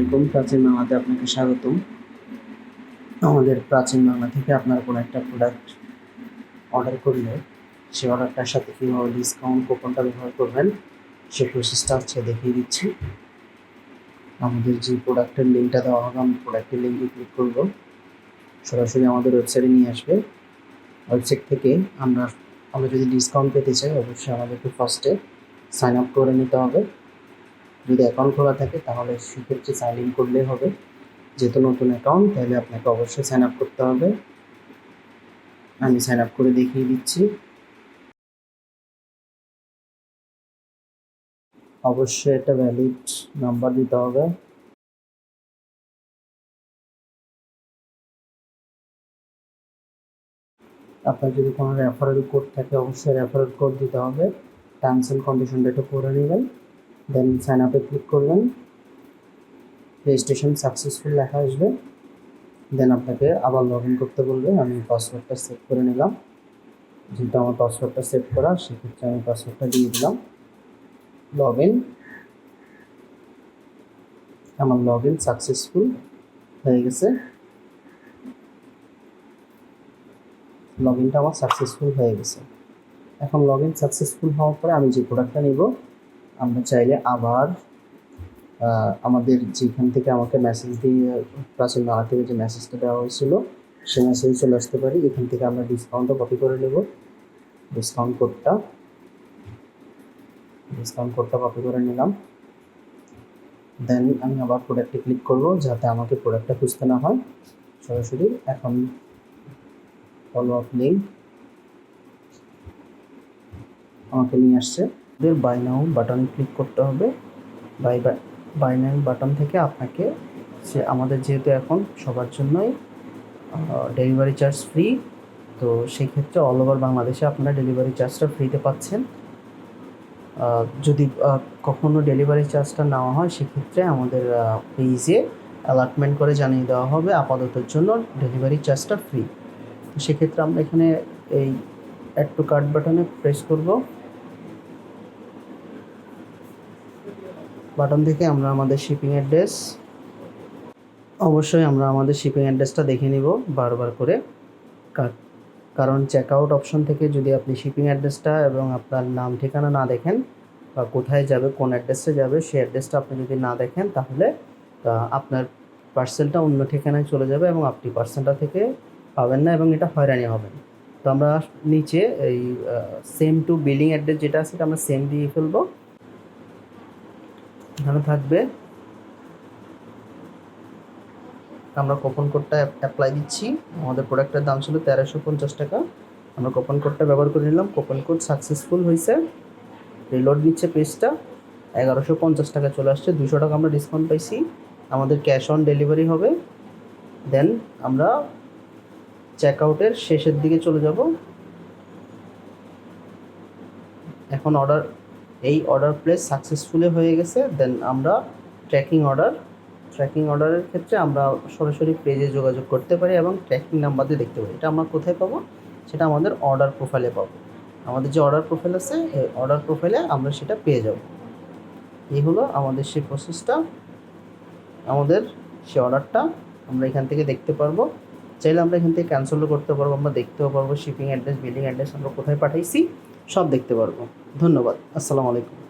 আলাইকুম, প্রাচীন বাংলাতে আপনাকে স্বাগতম। আমাদের প্রাচীন বাংলা থেকে আপনারা কোনো একটা প্রোডাক্ট অর্ডার করলে সে অর্ডারটার সাথে কীভাবে ডিসকাউন্ট কুপনটা ব্যবহার করবেন সে প্রসেসটা হচ্ছে দেখিয়ে দিচ্ছি। আমাদের যে প্রোডাক্টের লিঙ্কটা দেওয়া হবে, আমি প্রোডাক্টের লিঙ্কে ক্লিক করব, সরাসরি আমাদের ওয়েবসাইটে নিয়ে আসবে। ওয়েবসাইট থেকে আমরা যদি ডিসকাউন্ট পেতে চাই, অবশ্যই আমাদেরকে ফার্স্টে সাইন আপ করে নিতে হবে। যদি অ্যাকাউন্ট খোলা থাকে তাহলে সেক্ষেত্রে সাইন ইন করলেই হবে। যেহেতু নতুন অ্যাকাউন্ট, তাহলে আপনাকে অবশ্যই সাইন আপ করতে হবে। আমি সাইন আপ করে দেখিয়ে দিচ্ছি। অবশ্যই একটা ভ্যালিড নাম্বার দিতে হবে। আপনার যদি কোনো রেফারেল কোড থাকে, অবশ্যই রেফারেল কোড দিতে হবে। টার্মস অ্যান্ড কন্ডিশনটা একটু পড়ে নেবেন, দেন সাইন আপে ক্লিক করবেন। রেজিস্ট্রেশন সাকসেসফুল লেখা আসবে, দেন আপনাকে আবার লগ ইন করতে বলবে। আমি পাসওয়ার্ডটা সেভ করে নিলাম। যেহেতু আমার পাসওয়ার্ডটা সেভ করা, সেক্ষেত্রে আমি পাসওয়ার্ডটা দিয়ে দিলাম। লগ ইন, আমার লগ ইন সাকসেসফুল হয়ে গেছে। লগ ইনটা আমার সাকসেসফুল হয়ে গেছে। এখন লগ ইন সাকসেসফুল হওয়ার পরে আমি যে প্রোডাক্টটা নিব, আমরা চাইলে আবার আমাদের যেখান থেকে আমাকে মেসেজ দিয়ে প্রাচীন বাংলা থেকে যে মেসেজটা দেওয়া হয়েছিল সেই মেসেজে চলে আসতে পারি। এখান থেকে আমরা ডিসকাউন্টটা কপি করে নেব। ডিসকাউন্ট কোডটা কপি করে নিলাম। দেন আমি আবার প্রোডাক্টে ক্লিক করব, যাতে আমাকে প্রোডাক্টটা খুঁজতে না হয়। সরাসরি এখন ফলো আপ লিঙ্ক আমাকে নিয়ে আসছে। বাই নাও বাটনে ক্লিক করতে হবে। বাই নাও বাটন থেকে আপনাকে আমাদের যেহেতু এখন সবার জন্যই ডেলিভারি চার্জ ফ্রি, তো সেক্ষেত্রে অল ওভার বাংলাদেশে আপনারা ডেলিভারি চার্জটা ফ্রিতে পাচ্ছেন। যদি কখনো ডেলিভারি চার্জটা নেওয়া হয়, সেক্ষেত্রে আমাদের পেজে অ্যালার্টমেন্ট করে জানিয়ে দেওয়া হবে আপাততের জন্য ডেলিভারি চার্জটা ফ্রি। তো সেক্ষেত্রে আমরা এখানে এই অ্যাড টু কার্ট বাটনে প্রেস করব। বাটন থেকে আমরা আমাদের শিপিং অ্যাড্রেস, অবশ্যই আমরা আমাদের শিপিং অ্যাড্রেসটা দেখে নিব বারবার করে, কারণ চেক আউট অপশন থেকে যদি আপনি শিপিং অ্যাড্রেসটা এবং আপনার নাম ঠিকানা না দেখেন, বা কোথায় যাবে, কোন অ্যাড্রেসে যাবে, সেই অ্যাড্রেসটা আপনি যদি না দেখেন, তাহলে আপনার পার্সেলটা অন্য ঠিকানায় চলে যাবে এবং আপনি পার্সেলটা থেকে পাবেন না এবং এটা হয়রানি হবেন। তো আমরা নিচে এই সেম টু বিলিং অ্যাড্রেস যেটা আছে, সেটা আমরা সেম দিয়ে ফেলবো। এখানে থাকবে, আমরা কুপন কোডটা অ্যাপ্লাই দিচ্ছি। আমাদের প্রোডাক্টের দাম ছিল 1350 টাকা। আমরা কুপন কোডটা ব্যবহার করে নিলাম। কুপন কোড সাকসেসফুল হয়েছে। রিলোড নিচ্ছে পেজটা। 1150 টাকা চলে আসছে। 200 টাকা আমরা ডিসকাউন্ট পাইছি। আমাদের ক্যাশ অন ডেলিভারি হবে। দেন আমরা চেক আউটের শেষের দিকে চলে যাব। এখন অর্ডার প্লেস সাকসেসফুলি হয়ে গেছে। দেন আমরা ট্র্যাকিং অর্ডারের ক্ষেত্রে আমরা সরাসরি পেজে যোগাযোগ করতে পারি এবং ট্র্যাকিং নাম্বার দিয়ে দেখতে পারি। এটা আমরা কোথায় পাবো? সেটা আমাদের অর্ডার প্রোফাইলে পাবো। আমাদের যে অর্ডার প্রোফাইল আছে, এই অর্ডার প্রোফাইলে আমরা সেটা পেয়ে যাব। এই হলো আমাদের সেই প্রসেসটা। আমাদের সেই অর্ডারটা আমরা এখান থেকে দেখতে পারবো। চাইলে আমরা এখান থেকে ক্যান্সেলও করতে পারবো, আমরা দেখতেও পারবো শিপিং অ্যাড্রেস, বিলিং অ্যাড্রেস আমরা কোথায় পাঠাইছি সব দেখতে পারবো। ধন্যবাদ। আসসালামু আলাইকুম।